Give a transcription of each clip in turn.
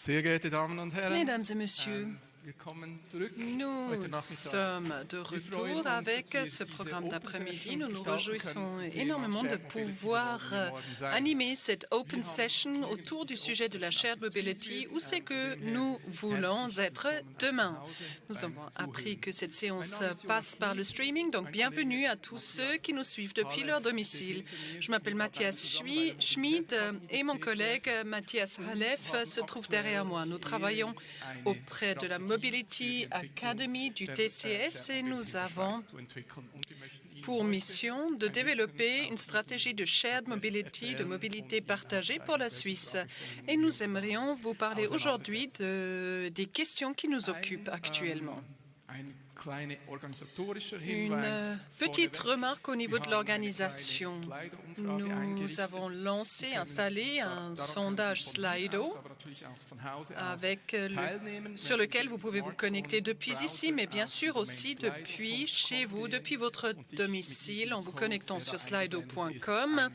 Sehr geehrte Damen und Herren, Mesdames et messieurs, willkommen zurück. nous Heute Nachmittag. sommes de retour avec ce programme d'après-midi. Nous nous réjouissons énormément de pouvoir animer cette Open Session autour du sujet de la Shared Mobility, où c'est que nous voulons être demain. Nous avons appris que cette séance passe par le streaming, donc bienvenue à tous ceux qui nous suivent depuis leur domicile. Je m'appelle Matthias Schmid et mon collègue Matthias Halef se trouve derrière moi. Nous travaillons auprès de la Mobility Academy du TCS et nous avons pour mission de développer une stratégie de shared mobility, de mobilité partagée pour la Suisse. Et nous aimerions vous parler aujourd'hui des questions qui nous occupent actuellement. Une petite remarque au niveau de l'organisation. Nous avons installé un sondage Slido sur lequel vous pouvez vous connecter depuis ici, mais bien sûr aussi depuis chez vous, depuis votre domicile, en vous connectant sur slido.com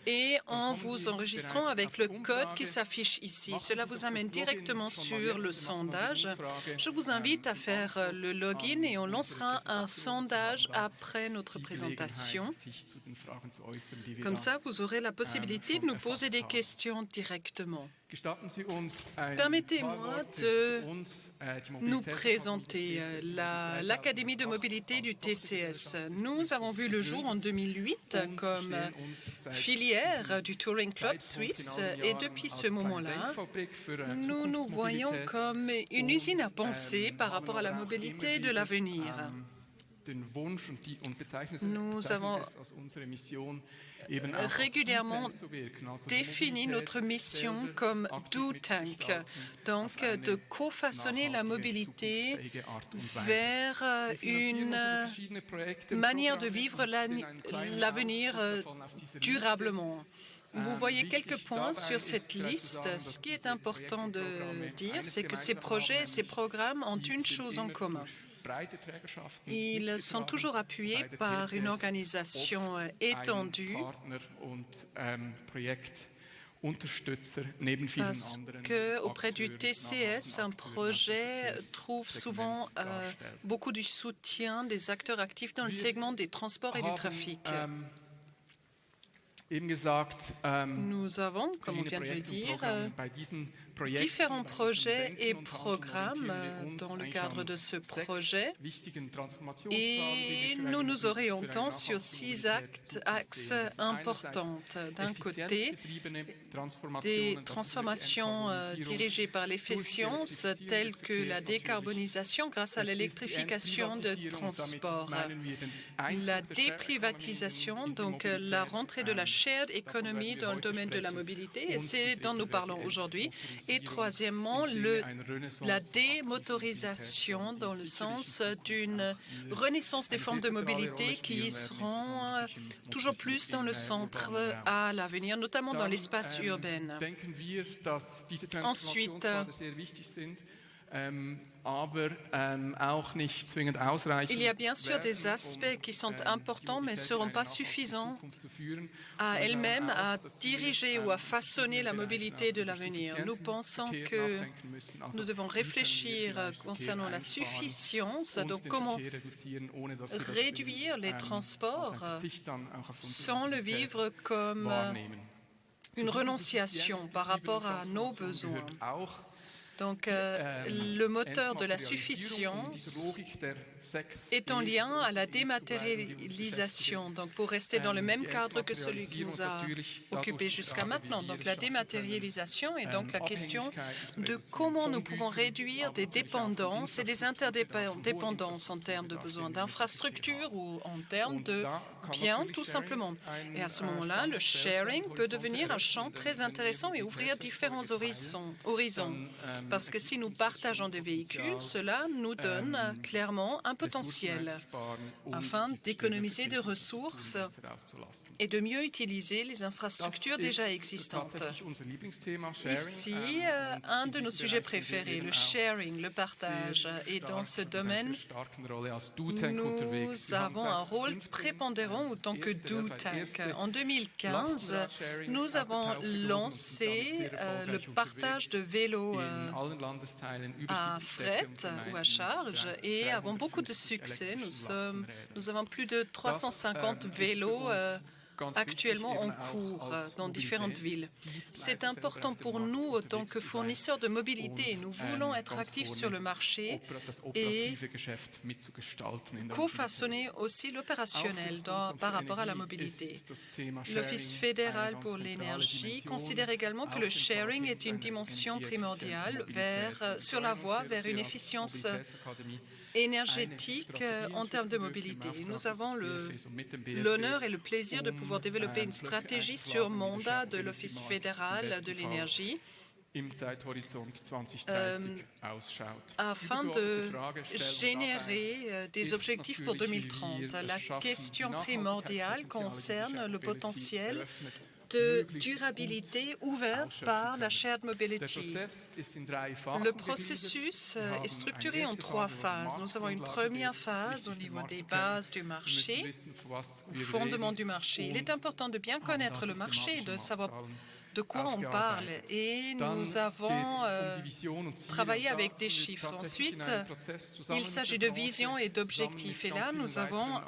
et en vous enregistrant avec le code qui s'affiche ici. Cela vous amène directement sur le sondage. Je vous invite à faire le login et on lancera un sondage après notre présentation. Comme ça, vous aurez la possibilité de nous poser des questions directement. Permettez-moi de nous présenter l'Académie de mobilité du TCS. Nous avons vu le jour en 2008 comme filière du Touring Club suisse et depuis ce moment-là, nous nous voyons comme une usine à penser par rapport à la mobilité de l'avenir. Nous avons régulièrement défini notre mission comme Do Tank, donc de co-façonner la mobilité vers une manière de vivre l'avenir durablement. Vous voyez quelques points sur cette liste. Ce qui est important de dire, c'est que ces projets et ces programmes ont une chose en commun. Ils sont toujours appuyés par une organisation étendue parce qu'auprès du TCS, un projet trouve souvent beaucoup du soutien des acteurs actifs dans le segment des transports et du trafic. Nous avons, comme on vient de le dire, différents projets et programmes dans le cadre de ce projet et nous nous orientons sur 6 axes importants. D'un côté, des transformations dirigées par l'efficience telles que la décarbonisation grâce à l'électrification de transport, la déprivatisation, donc la rentrée de la shared economy dans le domaine de la mobilité, et c'est dont nous parlons aujourd'hui. Et troisièmement, la démotorisation dans le sens d'une renaissance des formes de mobilité qui seront toujours plus dans le centre à l'avenir, notamment dans l'espace urbain. Ensuite, il y a bien sûr des aspects qui sont importants mais ne seront pas suffisants à elles-mêmes à diriger ou à façonner la mobilité de l'avenir. Nous pensons que nous devons réfléchir concernant la suffisance, donc comment réduire les transports sans le vivre comme une renonciation par rapport à nos besoins. Donc, le moteur de la suffisance est en lien à la dématérialisation, donc pour rester dans le même cadre que celui qui nous a occupés jusqu'à maintenant. Donc, la dématérialisation est donc la question de comment nous pouvons réduire des dépendances et des interdépendances en termes de besoins d'infrastructures ou en termes de biens, tout simplement. Et à ce moment-là, le sharing peut devenir un champ très intéressant et ouvrir différents horizons. Parce que si nous partageons des véhicules, cela nous donne clairement un potentiel afin d'économiser des ressources et de mieux utiliser les infrastructures déjà existantes. Ici, un de nos sujets préférés, le sharing, le partage. Et dans ce domaine, nous avons un rôle prépondérant fonction autant que DoTank. En 2015, nous avons lancé le partage de vélos à fret ou à charge et avons beaucoup de succès. Nous avons plus de 350 vélos actuellement en cours dans différentes villes. C'est important pour nous autant que fournisseurs de mobilité. Nous voulons être actifs sur le marché et co-façonner aussi l'opérationnel par rapport à la mobilité. L'Office fédéral pour l'énergie considère également que le sharing est une dimension primordiale sur la voie vers une efficience énergétique en termes de mobilité. Nous avons l'honneur et le plaisir de pouvoir développer une stratégie sur mandat de l'Office fédéral de l'énergie afin de générer des objectifs pour 2030. La question primordiale concerne le potentiel de durabilité ouverte par la Shared Mobility. Le processus est structuré en 3 phases. Nous avons une première phase au niveau des bases du marché, au fondement du marché. Il est important de bien connaître le marché, de savoir de quoi on parle et nous avons travaillé avec des chiffres. Ensuite, il s'agit de vision et d'objectifs. Et là, nous avons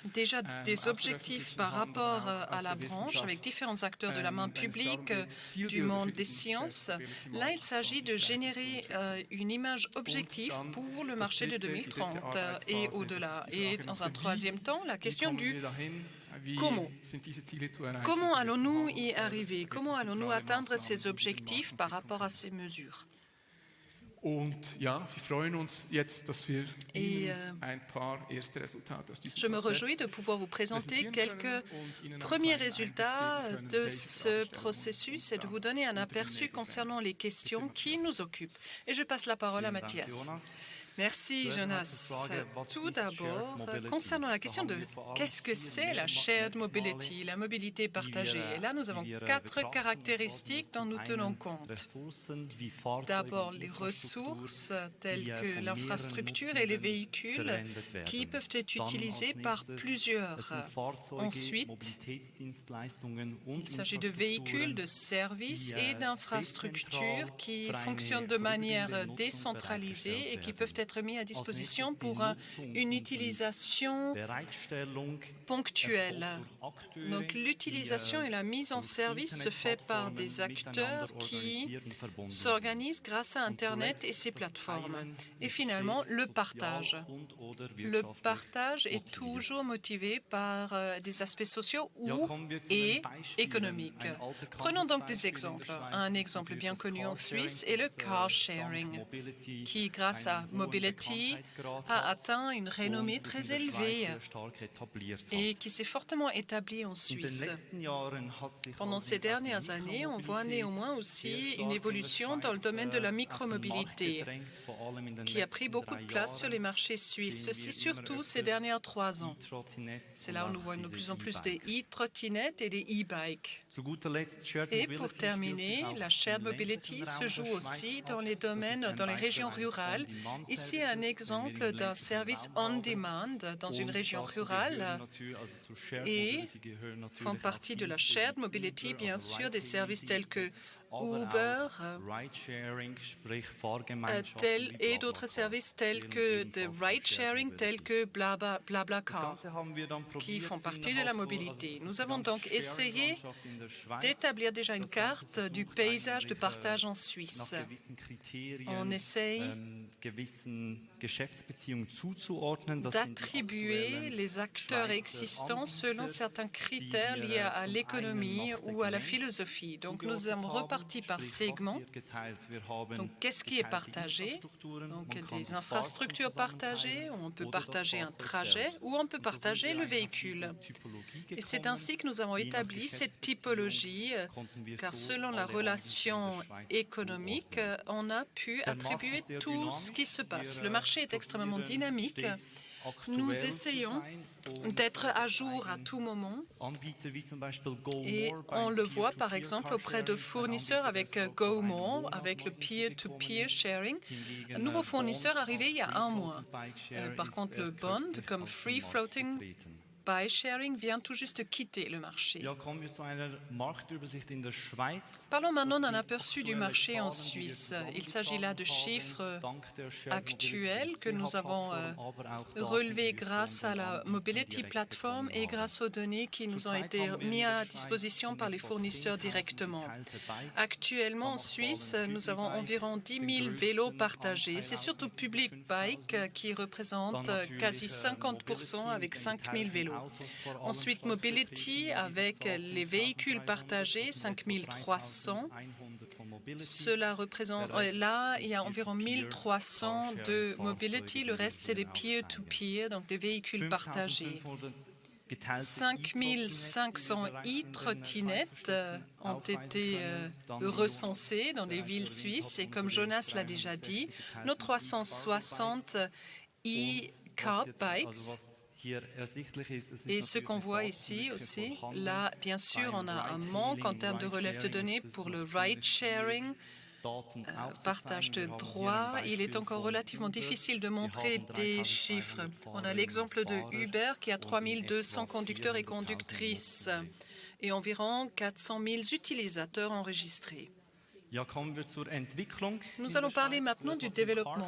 déjà des objectifs par rapport à la branche avec différents acteurs de la main publique, du monde des sciences. Là, il s'agit de générer une image objective pour le marché de 2030 et au-delà. Et dans un troisième temps, la question du comment. Comment allons-nous y arriver? Comment allons-nous atteindre ces objectifs par rapport à ces mesures? Et je me réjouis de pouvoir vous présenter quelques premiers résultats de ce processus et de vous donner un aperçu concernant les questions qui nous occupent. Et je passe la parole à Mathias. Merci, Jonas. Tout d'abord, concernant la question de qu'est-ce que c'est la shared mobility, la mobilité partagée. Et là, nous avons 4 caractéristiques dont nous tenons compte. D'abord, les ressources telles que l'infrastructure et les véhicules qui peuvent être utilisés par plusieurs. Ensuite, il s'agit de véhicules, de services et d'infrastructures qui fonctionnent de manière décentralisée et qui peuvent être mis à disposition pour une utilisation ponctuelle. Donc l'utilisation et la mise en service se fait par des acteurs qui s'organisent grâce à Internet et ses plateformes. Et finalement, le partage. Le partage est toujours motivé par des aspects sociaux et économiques. Prenons donc des exemples. Un exemple bien connu en Suisse est le car sharing, qui, grâce à Mobility, a atteint une renommée très élevée et qui s'est fortement établie en Suisse. Pendant ces dernières années, on voit néanmoins aussi une évolution dans le domaine de la micromobilité qui a pris beaucoup de place sur les marchés suisses, ceci surtout ces dernières 3 ans. C'est là où nous voyons de plus en plus des e-trottinettes et des e-bikes. Et pour terminer, la shared mobility se joue aussi dans les domaines, dans les régions rurales. Ici, un exemple d'un service on-demand dans une région rurale et font partie de la shared mobility, bien sûr, des services tels que Uber et d'autres services tels que de ride-sharing, tels que BlaBlaCar, qui font partie de la mobilité. Nous avons donc essayé d'établir déjà une carte du paysage de partage en Suisse. On essaye d'attribuer les acteurs existants selon certains critères liés à l'économie ou à la philosophie. Donc, nous avons reparti par segments. Donc, qu'est-ce qui est partagé? Donc, des infrastructures partagées, on peut partager un trajet ou on peut partager le véhicule. Et c'est ainsi que nous avons établi cette typologie, car selon la relation économique, on a pu attribuer tout ce qui se passe. Le marché est extrêmement dynamique. Nous essayons d'être à jour à tout moment et on le voit par exemple auprès de fournisseurs avec GoMore, avec le peer-to-peer sharing. Un nouveau fournisseur arrivé il y a 1 mois. Par contre, le bond comme Free Floating buy-sharing vient tout juste de quitter le marché. Ja, kommen wir zu einer Marktübersicht in der Schweiz. Parlons maintenant d'un aperçu du marché en Suisse. Il s'agit là de chiffres actuels que nous avons relevés grâce à la Mobility Platform et grâce aux données qui nous ont été mises à disposition par les fournisseurs directement. Actuellement, en Suisse, nous avons environ 10 000 vélos partagés. C'est surtout Public Bike qui représente quasi 50% avec 5 000 vélos. Ensuite, Mobility avec les véhicules partagés, 5 300. Cela représente, là, il y a environ 1 300 de Mobility. Le reste, c'est des peer-to-peer, donc des véhicules partagés. 5 500 e-trottinettes ont été recensées dans des villes suisses et comme Jonas l'a déjà dit, nos 360 e-car bikes. Et ce qu'on voit ici aussi, là, bien sûr, on a un manque en termes de relève de données pour le ride-sharing, partage de droits. Il est encore relativement difficile de montrer des chiffres. On a l'exemple de Uber qui a 3 200 conducteurs et conductrices et environ 400 000 utilisateurs enregistrés. Nous allons parler maintenant du développement,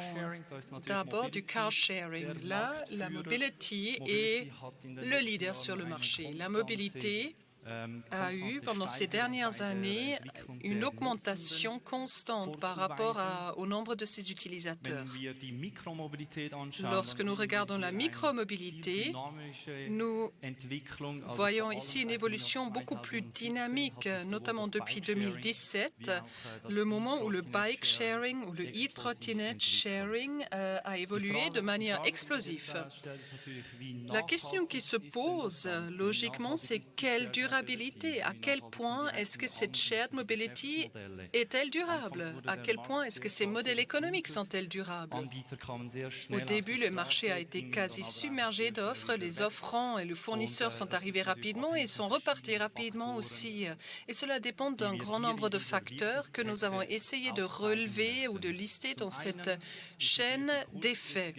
d'abord du car sharing. Là, la mobility est le leader sur le marché. La mobilité a eu pendant ces dernières années une augmentation constante par rapport au nombre de ses utilisateurs. Lorsque nous regardons la micromobilité, nous voyons ici une évolution beaucoup plus dynamique, notamment depuis 2017, le moment où le bike sharing ou le e-trottinette sharing a évolué de manière explosive. La question qui se pose logiquement, c'est quelle durabilité, à quel point est-ce que cette shared mobility est-elle durable? À quel point est-ce que ces modèles économiques sont-elles durables? Au début, le marché a été quasi submergé d'offres. Les offrants et le fournisseur sont arrivés rapidement et sont repartis rapidement aussi. Et cela dépend d'un grand nombre de facteurs que nous avons essayé de relever ou de lister dans cette chaîne d'effets.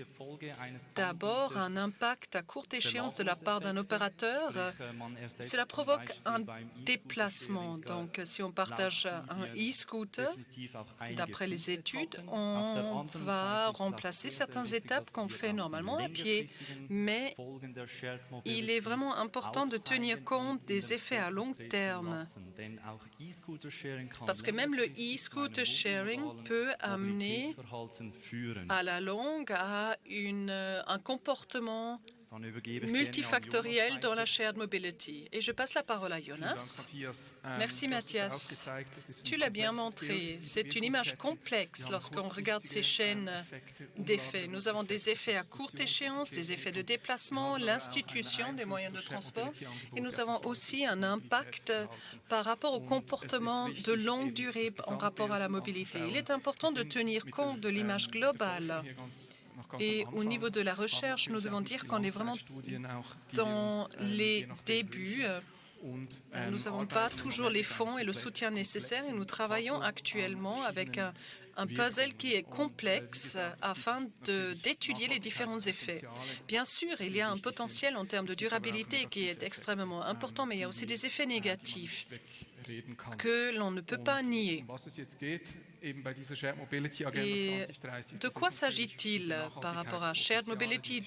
D'abord, un impact à courte échéance de la part d'un opérateur. Cela provoque un déplacement. Donc, si on partage un e-scooter, d'après les études, on va remplacer certaines étapes qu'on fait normalement à pied. Mais il est vraiment important de tenir compte des effets à long terme. Parce que même le e-scooter sharing peut amener à la longue à un comportement multifactoriel dans la shared mobility. Et je passe la parole à Jonas. Merci Mathias. Tu l'as bien montré. C'est une image complexe lorsqu'on regarde ces chaînes d'effets. Nous avons des effets à courte échéance, des effets de déplacement, l'institution des moyens de transport et nous avons aussi un impact par rapport au comportement de longue durée en rapport à la mobilité. Il est important de tenir compte de l'image globale. Et au niveau de la recherche, nous devons dire qu'on est vraiment dans les débuts. Nous n'avons pas toujours les fonds et le soutien nécessaire et nous travaillons actuellement avec un puzzle qui est complexe afin d'étudier les différents effets. Bien sûr, il y a un potentiel en termes de durabilité qui est extrêmement important, mais il y a aussi des effets négatifs que l'on ne peut pas nier. Et de quoi s'agit-il par rapport à Shared Mobility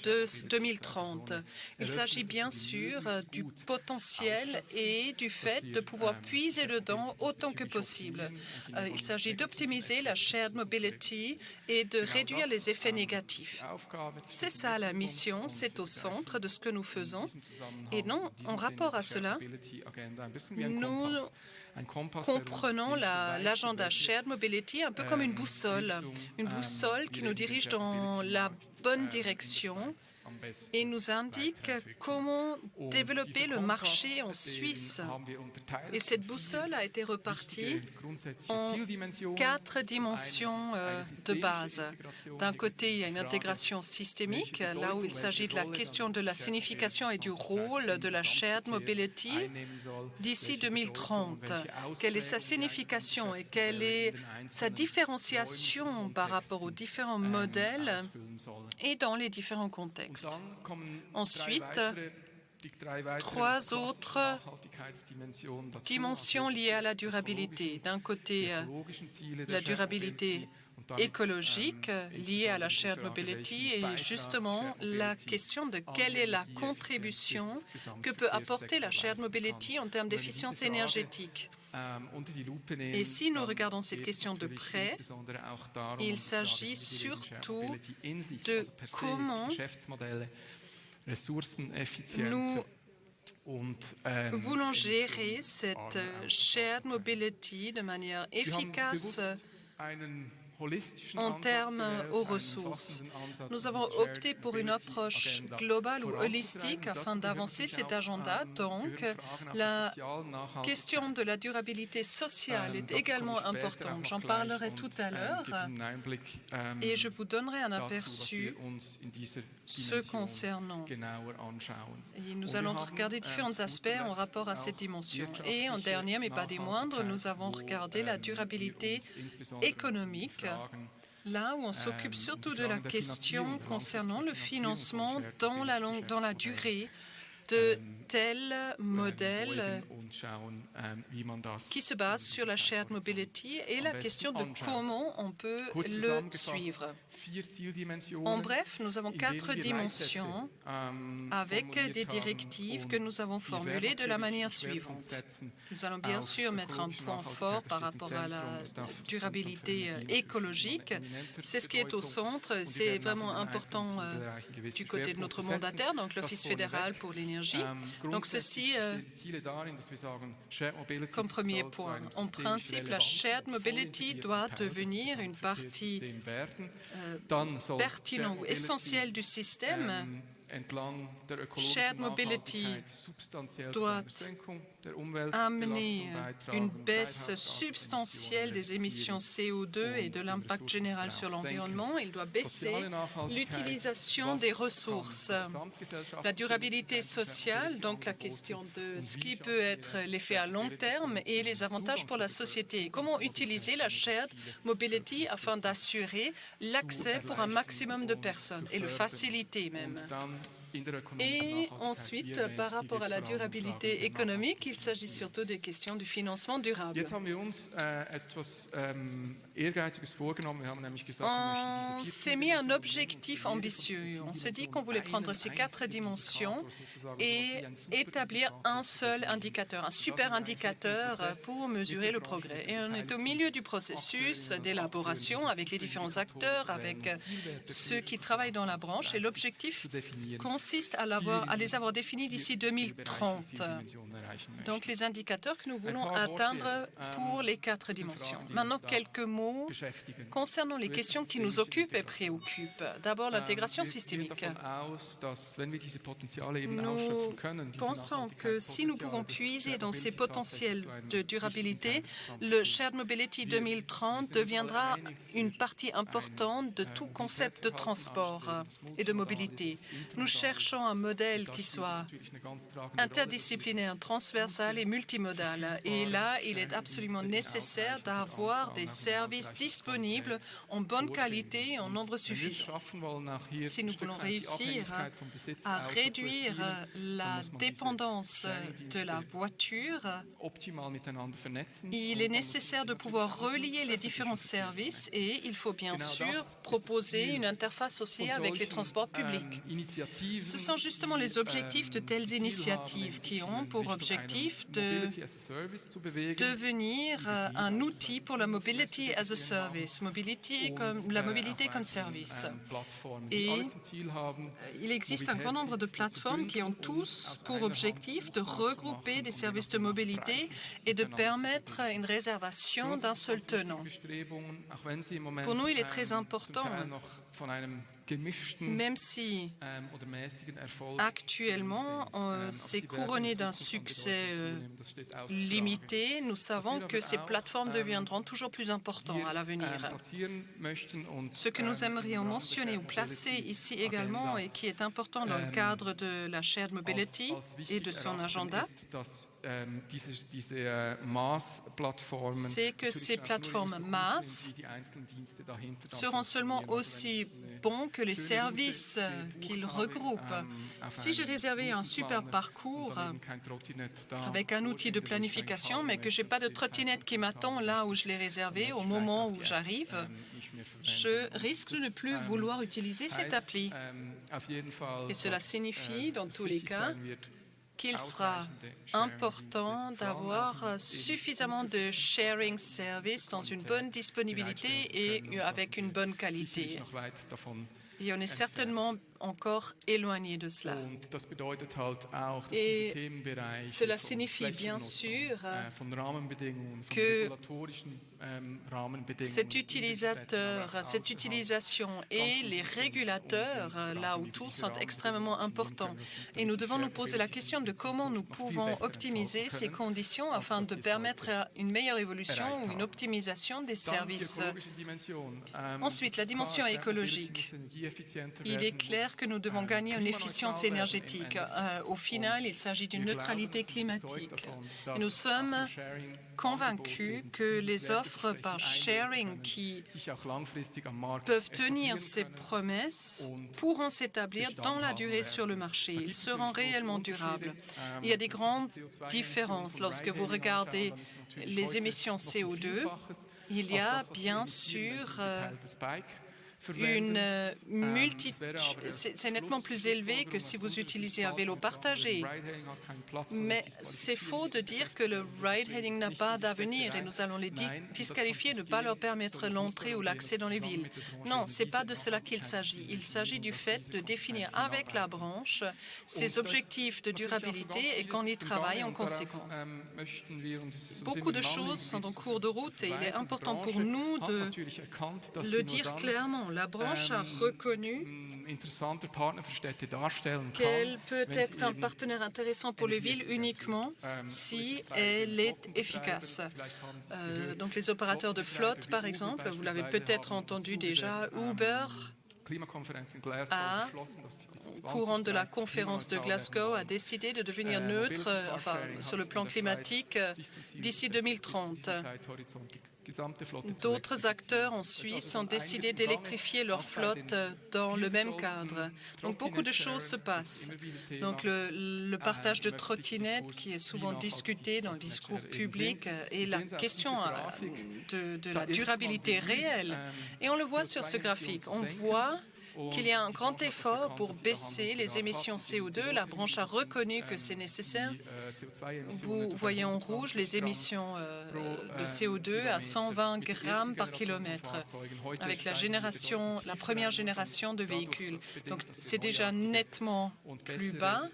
2030? Il s'agit bien sûr du potentiel et du fait de pouvoir puiser dedans autant que possible. Il s'agit d'optimiser la Shared Mobility et de réduire les effets négatifs. C'est ça la mission, c'est au centre de ce que nous faisons. Et non, en rapport à cela, nous comprenons l'agenda Shared Mobility un peu comme une boussole qui nous dirige dans la bonne direction et nous indique comment développer le marché en Suisse. Et cette boussole a été repartie en 4 dimensions de base. D'un côté, il y a une intégration systémique, là où il s'agit de la question de la signification et du rôle de la shared mobility d'ici 2030. Quelle est sa signification et quelle est sa différenciation par rapport aux différents modèles et dans les différents contextes. Ensuite, trois autres dimensions liées à la durabilité. D'un côté, la durabilité écologique liée à la shared mobility et justement la question de quelle est la contribution que peut apporter la shared mobility en termes d'efficience énergétique. Et si nous regardons cette question de près, il s'agit surtout de comment nous voulons gérer cette shared mobility de manière efficace en termes aux ressources. Nous avons opté pour une approche globale ou holistique afin d'avancer cet agenda. Donc, la question de la durabilité sociale est également importante. J'en parlerai tout à l'heure et je vous donnerai un aperçu ce concernant. Et nous allons regarder différents aspects en rapport à cette dimension. Et en dernier, mais pas des moindres, nous avons regardé la durabilité économique, là où on s'occupe surtout de la question concernant le financement dans la durée de tels modèles qui se basent sur la shared mobility et la question de comment on peut le suivre. En bref, nous avons 4 dimensions avec des directives que nous avons formulées de la manière suivante. Nous allons bien sûr mettre un point fort par rapport à la durabilité écologique. C'est ce qui est au centre. C'est vraiment important du côté de notre mandataire, donc l'Office fédéral pour l'énergie. Donc ceci comme premier point. En principe, la shared mobility doit devenir une partie pertinente ou essentielle du système. Shared mobility doit amener une baisse substantielle des émissions CO2 et de l'impact général sur l'environnement. Il doit baisser l'utilisation des ressources. La durabilité sociale, donc la question de ce qui peut être l'effet à long terme et les avantages pour la société. Comment utiliser la shared mobility afin d'assurer l'accès pour un maximum de personnes et le faciliter même. Et ensuite, par rapport à la durabilité économique, il s'agit surtout des questions du financement durable. On s'est mis un objectif ambitieux. On s'est dit qu'on voulait prendre ces 4 dimensions et établir un seul indicateur, un super indicateur pour mesurer le progrès. Et on est au milieu du processus d'élaboration avec les différents acteurs, avec ceux qui travaillent dans la branche. Et l'objectif consiste à les avoir définis d'ici 2030. Donc, les indicateurs que nous voulons atteindre pour les 4 dimensions. Maintenant, quelques mots concernant les questions qui nous occupent et préoccupent. D'abord, l'intégration systémique. Nous pensons que si nous pouvons puiser dans ces potentiels de durabilité, le Shared Mobility 2030 deviendra une partie importante de tout concept de transport et de mobilité. Nous cherchons un modèle qui soit interdisciplinaire, transversal et multimodal. Et là, il est absolument nécessaire d'avoir des services disponibles en bonne qualité et en nombre suffisant. Si nous voulons réussir à réduire la dépendance de la voiture, il est nécessaire de pouvoir relier les différents services et il faut bien sûr proposer une interface aussi avec les transports publics. Ce sont justement les objectifs de telles initiatives qui ont pour objectif de devenir un outil pour la mobility as a service, la mobilité comme service. Et il existe un grand nombre de plateformes qui ont tous pour objectif de regrouper des services de mobilité et de permettre une réservation d'un seul tenant. Pour nous, il est très important, même si actuellement c'est couronné d'un succès limité, nous savons que ces plateformes deviendront toujours plus importantes à l'avenir. Ce que nous aimerions mentionner ou placer ici également et qui est important dans le cadre de la Shared Mobility et de son agenda, c'est que ces plateformes MaaS seront seulement aussi bons que les services qu'ils regroupent. Si j'ai réservé un super parcours avec un outil de planification, mais que je n'ai pas de trottinette qui m'attend là où je l'ai réservé au moment où j'arrive, je risque de ne plus vouloir utiliser cette appli. Et cela signifie, dans tous les cas, qu'il sera important d'avoir suffisamment de sharing service dans une bonne disponibilité et avec une bonne qualité. Et on est certainement encore éloigné de cela. Et cela signifie bien sûr que cet utilisateur, cette utilisation et les régulateurs là autour sont extrêmement importants. Et nous devons nous poser la question de comment nous pouvons optimiser ces conditions afin de permettre une meilleure évolution ou une optimisation des services. Ensuite, la dimension écologique. Il est clair que nous devons gagner en efficience énergétique. Au final, il s'agit d'une neutralité climatique. Et nous sommes convaincus que les offres par sharing qui peuvent tenir ces promesses pourront s'établir dans la durée sur le marché. Ils seront réellement durables. Il y a des grandes différences lorsque vous regardez les émissions CO2. Il y a bien sûr c'est nettement plus élevé que si vous utilisez un vélo partagé. Mais c'est faux de dire que le ride-hailing n'a pas d'avenir et nous allons les disqualifier, ne pas leur permettre l'entrée ou l'accès dans les villes. Non, ce n'est pas de cela qu'il s'agit. Il s'agit du fait de définir avec la branche ses objectifs de durabilité et qu'on y travaille en conséquence. Beaucoup de choses sont en cours de route et il est important pour nous de le dire clairement. La branche a reconnu qu'elle peut être un partenaire intéressant pour les villes uniquement si elle est efficace. Donc les opérateurs de flotte, par exemple, vous l'avez peut-être entendu déjà, Uber au courant de la conférence de Glasgow, a décidé de devenir neutre sur le plan climatique d'ici 2030. D'autres acteurs en Suisse ont décidé d'électrifier leur flotte dans le même cadre. Donc beaucoup de choses se passent. Donc le partage de trottinettes qui est souvent discuté dans le discours public et la question de la durabilité réelle. Et on le voit sur ce graphique. On voit qu'il y a un grand effort pour baisser les émissions CO2. La branche a reconnu que c'est nécessaire. Vous voyez en rouge les émissions de CO2 à 120 grammes par kilomètre avec la première génération de véhicules. Donc c'est déjà nettement plus bas,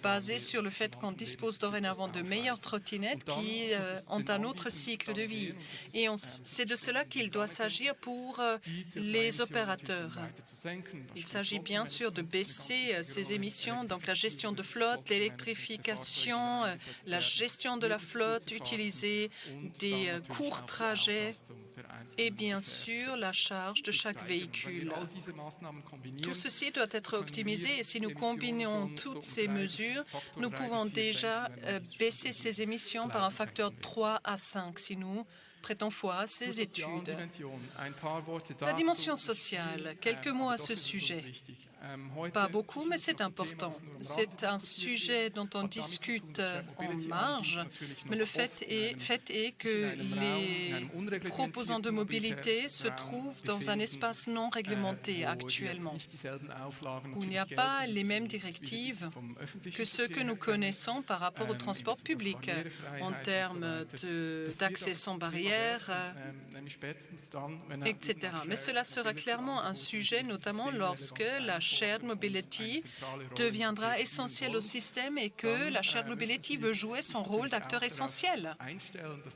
basé sur le fait qu'on dispose dorénavant de meilleures trottinettes qui ont un autre cycle de vie. Et c'est de cela qu'il doit s'agir pour les opérateurs. Il s'agit bien sûr de baisser ces émissions, donc la gestion de flotte, l'électrification, la gestion de la flotte, utiliser des courts trajets et bien sûr la charge de chaque véhicule. Tout ceci doit être optimisé et si nous combinons toutes ces mesures, nous pouvons déjà baisser ces émissions par un facteur 3 à 5 si nous prêtons foi à ces études. La dimension sociale, quelques mots à ce sujet. Pas beaucoup, mais c'est important. C'est un sujet dont on discute en marge, mais le fait est que les proposants de mobilité se trouvent dans un espace non réglementé actuellement, où il n'y a pas les mêmes directives que ceux que nous connaissons par rapport au transport public, en termes d'accès sans barrière, etc. Mais cela sera clairement un sujet, notamment lorsque la shared mobility deviendra essentielle au système et que la shared mobility veut jouer son rôle d'acteur essentiel.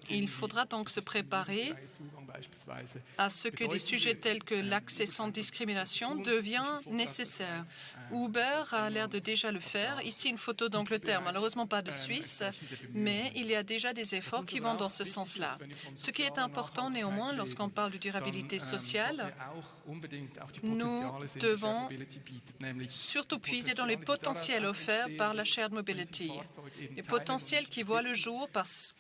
Il faudra donc se préparer à ce que des sujets tels que l'accès sans discrimination deviennent nécessaires. Uber a l'air de déjà le faire. Ici, une photo d'Angleterre, malheureusement pas de Suisse, mais il y a déjà des efforts qui vont dans ce sens-là. Ce qui est important néanmoins lorsqu'on parle de durabilité sociale, nous devons surtout puiser dans les potentiels offerts par la shared mobility. Les potentiels qui voient le jour parce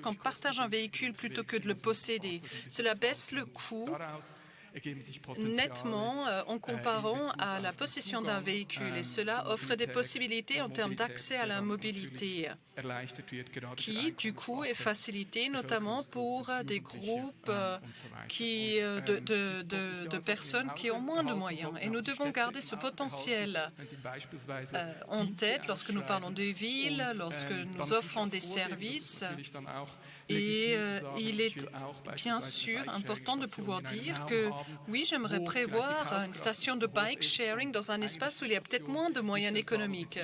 qu'on partage un véhicule plutôt que de le posséder. Cela baisse le coût nettement en comparant à la possession d'un véhicule et cela offre des possibilités en termes d'accès à la mobilité qui, du coup, est facilité notamment pour des groupes de personnes qui ont moins de moyens. Et nous devons garder ce potentiel en tête lorsque nous parlons de villes, lorsque nous offrons des services. Et il est bien sûr important de pouvoir dire que oui, j'aimerais prévoir une station de bike sharing dans un espace où il y a peut-être moins de moyens économiques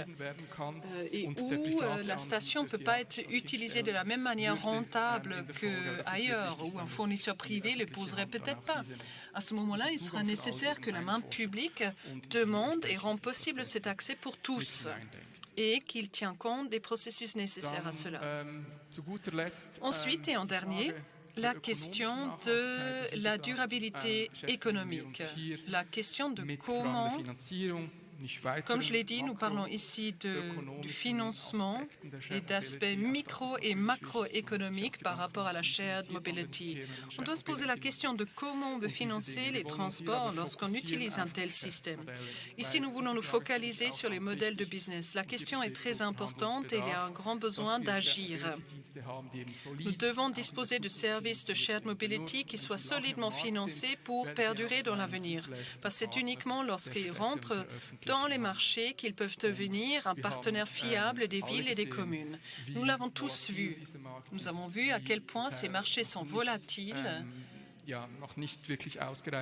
et où la station ne peut pas être utilisée de la même manière rentable qu'ailleurs, où un fournisseur privé ne le poserait peut-être pas. À ce moment-là, il sera nécessaire que la main publique demande et rend possible cet accès pour tous et qu'il tient compte des processus nécessaires à cela. Ensuite et en dernier, la question de la durabilité économique, la question de comment, comme je l'ai dit, nous parlons ici du financement et d'aspects micro- et macroéconomiques par rapport à la shared mobility. On doit se poser la question de comment on veut financer les transports lorsqu'on utilise un tel système. Ici, nous voulons nous focaliser sur les modèles de business. La question est très importante et il y a un grand besoin d'agir. Nous devons disposer de services de shared mobility qui soient solidement financés pour perdurer dans l'avenir. Parce que c'est uniquement lorsqu'ils rentrent dans les marchés qu'ils peuvent devenir un partenaire fiable des villes et des communes. Nous l'avons tous vu. Nous avons vu à quel point ces marchés sont volatiles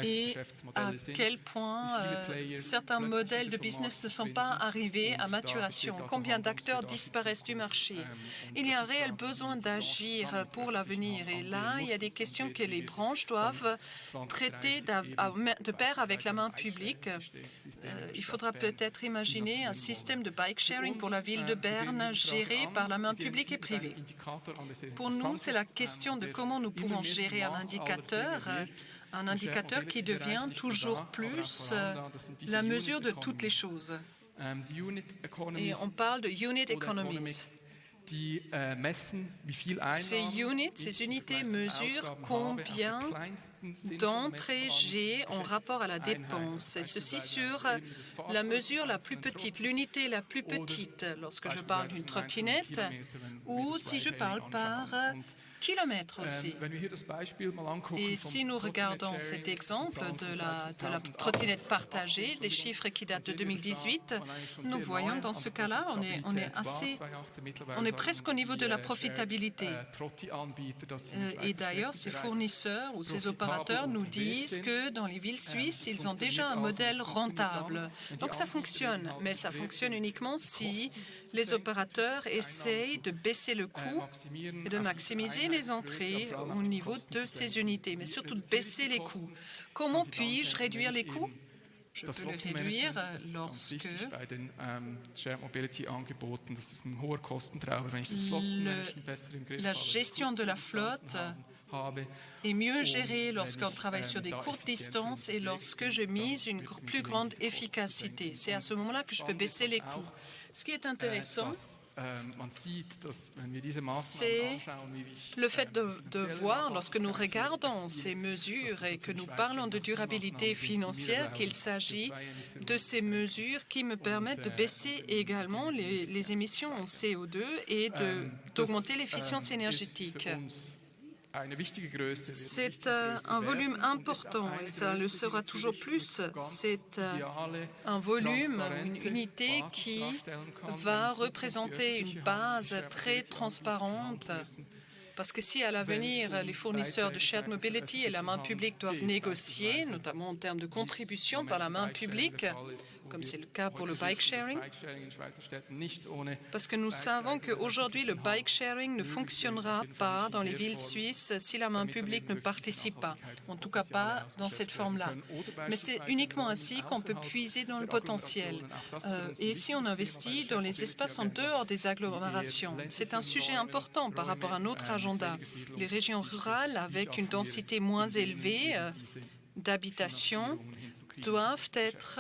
et à quel point certains modèles de business ne sont pas arrivés à maturation. Combien d'acteurs disparaissent du marché? Il y a un réel besoin d'agir pour l'avenir. Et là, il y a des questions que les branches doivent traiter de pair avec la main publique. Il faudra peut-être imaginer un système de bike sharing pour la ville de Berne géré par la main publique et privée. Pour nous, c'est la question de comment nous pouvons gérer un indicateur qui devient toujours plus la mesure de toutes les choses. Et on parle de unit economies. Ces unités mesurent combien d'entrées j'ai en rapport à la dépense, et ceci sur la mesure la plus petite, l'unité la plus petite, lorsque je parle d'une trottinette ou si je parle par kilomètres aussi. Et si nous regardons cet exemple de la trottinette partagée, des chiffres qui datent de 2018, nous voyons dans ce cas-là, on est presque au niveau de la profitabilité. Et d'ailleurs, ces fournisseurs ou ces opérateurs nous disent que dans les villes suisses, ils ont déjà un modèle rentable. Donc ça fonctionne, mais ça fonctionne uniquement si les opérateurs essayent de baisser le coût et de maximiser les entrées au niveau de ces unités, mais surtout de baisser les coûts. Comment puis-je réduire les coûts? Je peux les réduire lorsque la gestion de la flotte est mieux gérée lorsqu'on travaille sur des courtes distances et lorsque je mise une plus grande efficacité. C'est à ce moment-là que je peux baisser les coûts. Ce qui est intéressant, c'est le fait de voir, lorsque nous regardons ces mesures et que nous parlons de durabilité financière, qu'il s'agit de ces mesures qui me permettent de baisser également les émissions en CO2 et d'augmenter l'efficience énergétique. C'est un volume important et ça le sera toujours plus. C'est un volume, une unité qui va représenter une base très transparente. Parce que si à l'avenir, les fournisseurs de shared mobility et la main publique doivent négocier, notamment en termes de contribution par la main publique, comme c'est le cas pour le bike sharing, parce que nous savons qu'aujourd'hui, le bike sharing ne fonctionnera pas dans les villes suisses si la main publique ne participe pas, en tout cas pas dans cette forme-là. Mais c'est uniquement ainsi qu'on peut puiser dans le potentiel. Et si on investit dans les espaces en dehors des agglomérations, c'est un sujet important par rapport à notre agenda. Les régions rurales avec une densité moins élevée d'habitation doivent être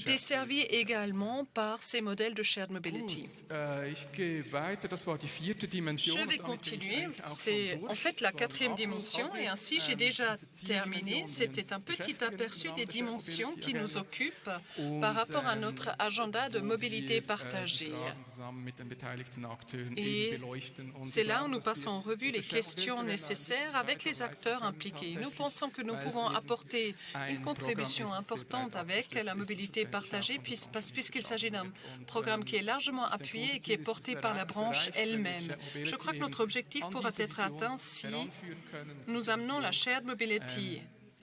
desservis également par ces modèles de shared mobility. Je vais continuer. C'est en fait la quatrième dimension et ainsi j'ai déjà terminé. C'était un petit aperçu des dimensions qui nous occupent par rapport à notre agenda de mobilité partagée. Et c'est là où nous passons en revue les questions nécessaires avec les acteurs impliqués. Nous pensons que nous pouvons apporter une contribution importante avec la mobilité partagée puisqu'il s'agit d'un programme qui est largement appuyé et qui est porté par la branche elle-même. Je crois que notre objectif pourra être atteint si nous amenons la shared mobility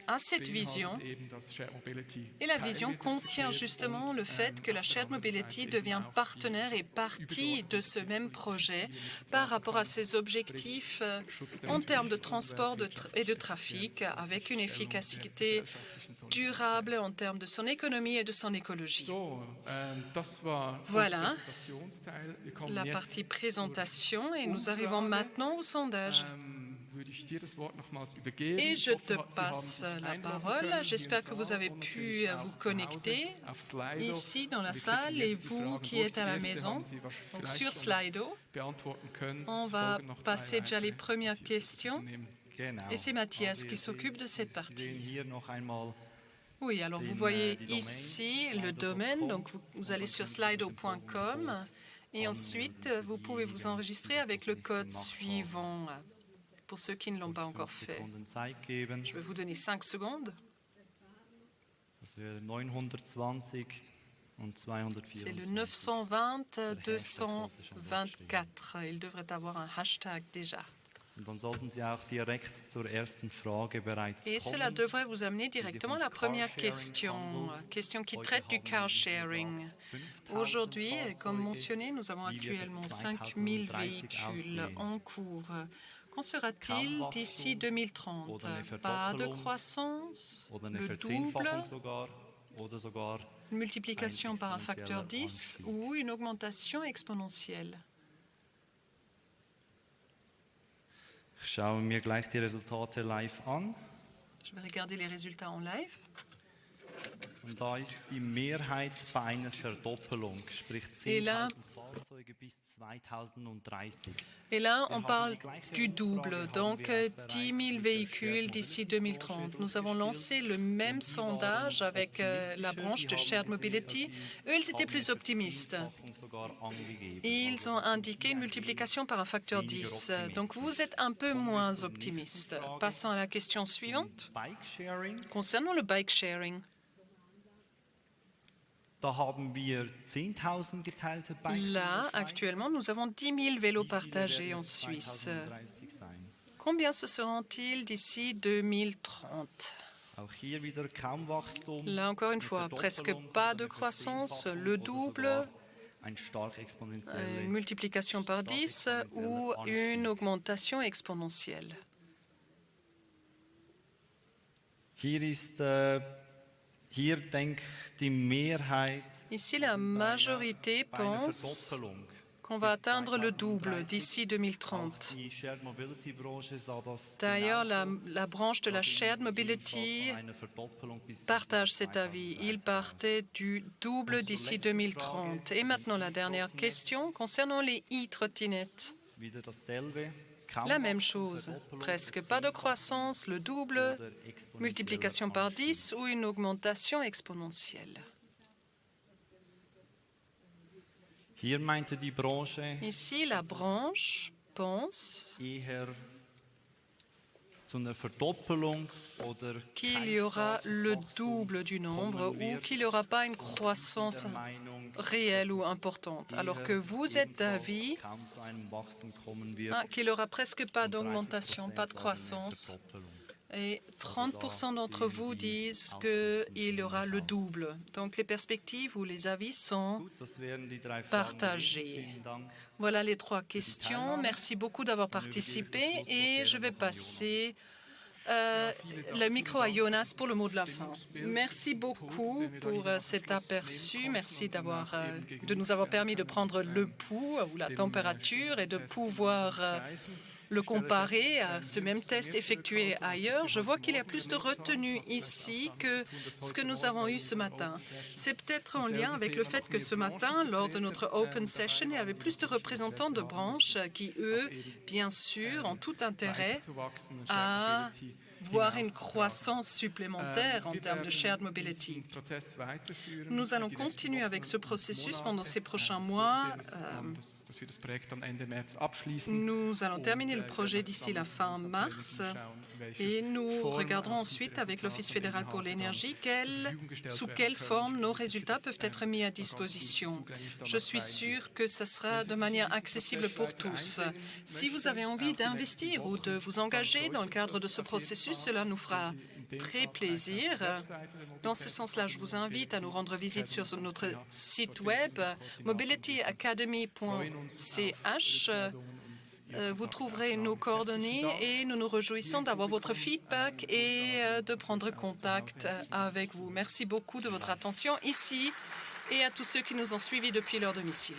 à cette vision. Et la vision contient justement le fait que la shared mobility devient partenaire et partie de ce même projet par rapport à ses objectifs en termes de transport et de trafic avec une efficacité durable en termes de son économie et de son écologie. Voilà la partie présentation et nous arrivons maintenant au sondage. Et je te passe la parole. J'espère que vous avez pu vous connecter ici dans la salle et vous qui êtes à la maison, donc sur Slido. On va passer déjà les premières questions. Et c'est Matthias qui s'occupe de cette partie. Oui, alors vous voyez ici le domaine, donc vous allez sur slido.com et ensuite vous pouvez vous enregistrer avec le code suivant. Pour ceux qui ne l'ont pas encore fait. Je vais vous donner 5 secondes. C'est le 920-224. Il devrait avoir un hashtag déjà. Et cela devrait vous amener directement à la première question qui traite du car sharing. Aujourd'hui, comme mentionné, nous avons actuellement 5000 véhicules en cours. Qu'en sera-t-il d'ici 2030? Pas de croissance, le double, une multiplication par un facteur 10 ou une augmentation exponentielle? Je vais regarder les résultats en live. Und da ist die Mehrheit bei einer Verdoppelung, sprich 10.000 Fahrzeuge bis 2030. Et là, on parle du double, donc 10 000 véhicules d'ici 2030. Nous avons lancé le même sondage avec la branche de Shared Mobility. Eux, ils étaient plus optimistes. Ils ont indiqué une multiplication par un facteur 10. Donc, vous êtes un peu moins optimiste. Passons à la question suivante. Concernant le bike sharing. Là, actuellement, nous avons 10 000 vélos partagés en Suisse. Combien se seront-ils d'ici 2030? Là, encore une fois, presque pas de croissance, le double, une multiplication par 10 ou une augmentation exponentielle. Ici, la majorité pense qu'on va atteindre le double d'ici 2030. D'ailleurs, la branche de la Shared Mobility partage cet avis. Il partait du double d'ici 2030. Et maintenant, la dernière question concernant les e-trottinettes. La même chose, presque pas de croissance, le double, multiplication par 10 ou une augmentation exponentielle. Ici, la branche pense qu'il y aura le double du nombre ou qu'il n'y aura pas une croissance réelle ou importante, alors que vous êtes d'avis qu'il n'y aura presque pas d'augmentation, pas de croissance. Et 30% d'entre vous disent qu'il y aura le double. Donc les perspectives ou les avis sont partagés. Voilà les 3 questions. Merci beaucoup d'avoir participé et je vais passer le micro à Jonas pour le mot de la fin. Merci beaucoup pour cet aperçu. Merci de nous avoir permis de prendre le pouls ou la température et de pouvoir le comparer à ce même test effectué ailleurs, je vois qu'il y a plus de retenue ici que ce que nous avons eu ce matin. C'est peut-être en lien avec le fait que ce matin, lors de notre Open Session, il y avait plus de représentants de branches qui, eux, bien sûr, ont tout intérêt à voir une croissance supplémentaire en termes de shared mobility. Nous allons continuer avec ce processus pendant ces prochains mois. Nous allons terminer le projet d'ici la fin mars et nous regarderons ensuite avec l'Office fédéral pour l'énergie sous quelle forme nos résultats peuvent être mis à disposition. Je suis sûre que ce sera de manière accessible pour tous. Si vous avez envie d'investir ou de vous engager dans le cadre de ce processus, cela nous fera très plaisir. Dans ce sens-là, je vous invite à nous rendre visite sur notre site web mobilityacademy.ch. Vous trouverez nos coordonnées et nous nous réjouissons d'avoir votre feedback et de prendre contact avec vous. Merci beaucoup de votre attention ici et à tous ceux qui nous ont suivis depuis leur domicile.